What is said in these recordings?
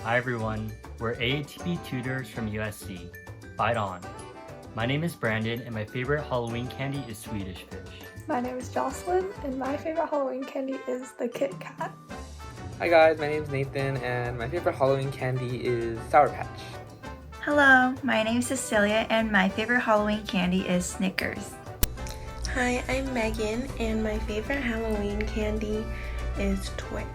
Hi everyone, we're AATB tutors from USC. Fight on! My name is Brandon and my favorite Halloween candy is Swedish Fish. My name is Jocelyn and my favorite Halloween candy is the Kit Kat. Hi guys, my name is Nathan and my favorite Halloween candy is Sour Patch. Hello, my name is Cecilia and my favorite Halloween candy is Snickers. Hi, I'm Megan and my favorite Halloween candy is Twix.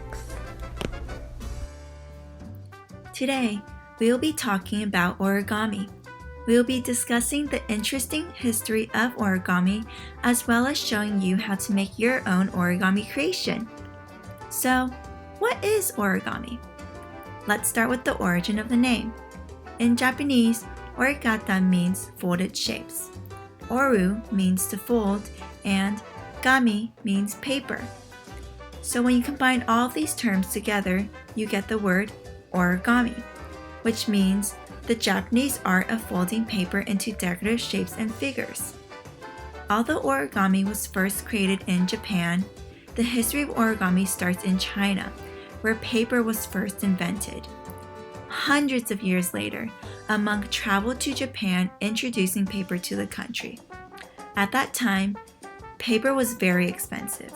Today, we will be talking about origami. We will be discussing the interesting history of origami as well as showing you how to make your own origami creation. So, what is origami? Let's start with the origin of the name. In Japanese, origata means folded shapes. Oru means to fold and gami means paper. So when you combine all of these terms together, you get the word origami, which means the Japanese art of folding paper into decorative shapes and figures. Although origami was first created in Japan, the history of origami starts in China, where paper was first invented. Hundreds of years later, a monk traveled to Japan introducing paper to the country. At that time, paper was very expensive.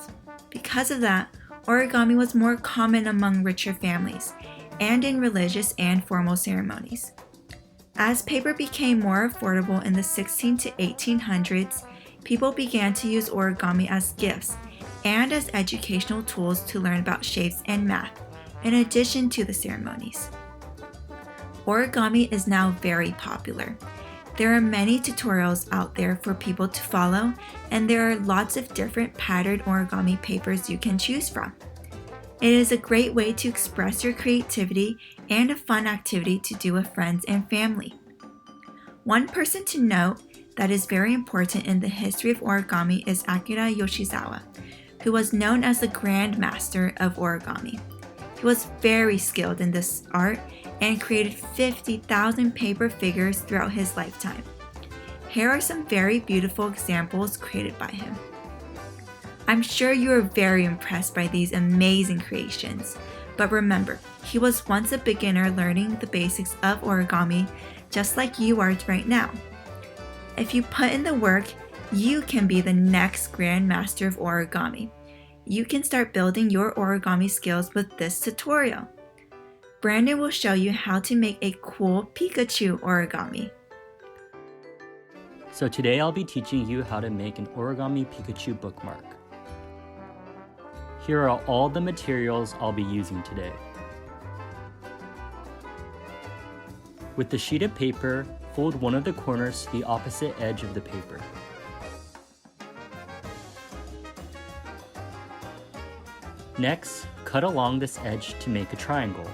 Because of that, origami was more common among richer families and in religious and formal ceremonies. As paper became more affordable in the 16 to 1800s, people began to use origami as gifts and as educational tools to learn about shapes and math, in addition to the ceremonies. Origami is now very popular. There are many tutorials out there for people to follow, and there are lots of different patterned origami papers you can choose from. It is a great way to express your creativity and a fun activity to do with friends and family. One person to note that is very important in the history of origami is Akira Yoshizawa, who was known as the Grand Master of origami. He was very skilled in this art and created 50,000 paper figures throughout his lifetime. Here are some very beautiful examples created by him. I'm sure you are very impressed by these amazing creations, but remember, he was once a beginner learning the basics of origami just like you are right now. If you put in the work, you can be the next Grand Master of origami. You can start building your origami skills with this tutorial. Brandon will show you how to make a cool Pikachu origami. So today I'll be teaching you how to make an origami Pikachu bookmark. Here are all the materials I'll be using today. With the sheet of paper, fold one of the corners to the opposite edge of the paper. Next, cut along this edge to make a triangle.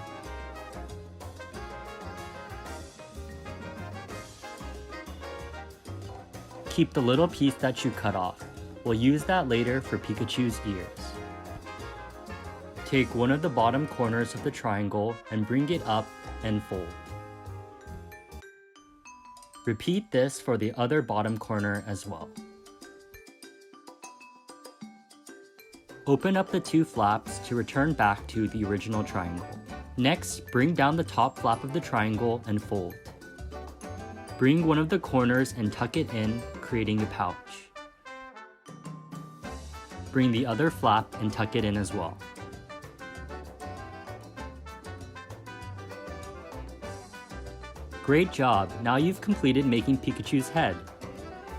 Keep the little piece that you cut off. We'll use that later for Pikachu's ears. Take one of the bottom corners of the triangle and bring it up and fold. Repeat this for the other bottom corner as well. Open up the two flaps to return back to the original triangle. Next, bring down the top flap of the triangle and fold. Bring one of the corners and tuck it in, creating a pouch. Bring the other flap and tuck it in as well. Great job! Now you've completed making Pikachu's head.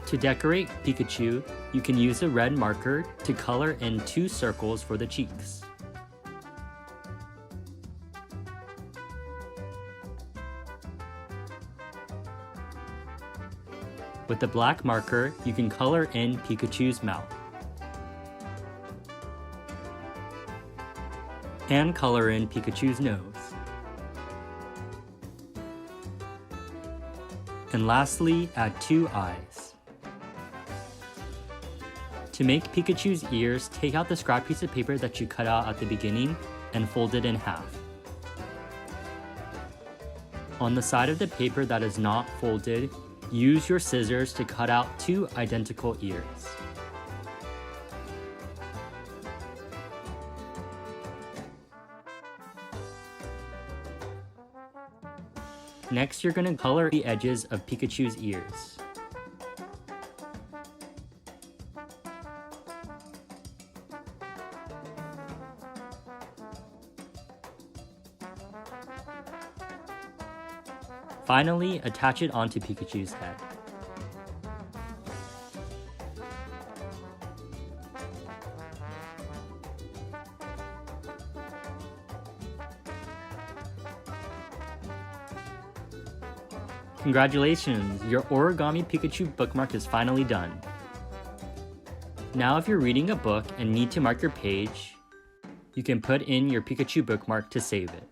To decorate Pikachu, you can use a red marker to color in 2 circles for the cheeks. With the black marker, you can color in Pikachu's mouth. And color in Pikachu's nose. And lastly, add 2 eyes. To make Pikachu's ears, take out the scrap piece of paper that you cut out at the beginning and fold it in half. On the side of the paper that is not folded, use your scissors to cut out 2 identical ears. Next, you're going to color the edges of Pikachu's ears. Finally, attach it onto Pikachu's head. Congratulations! Your Origami Pikachu bookmark is finally done. Now if you're reading a book and need to mark your page, you can put in your Pikachu bookmark to save it.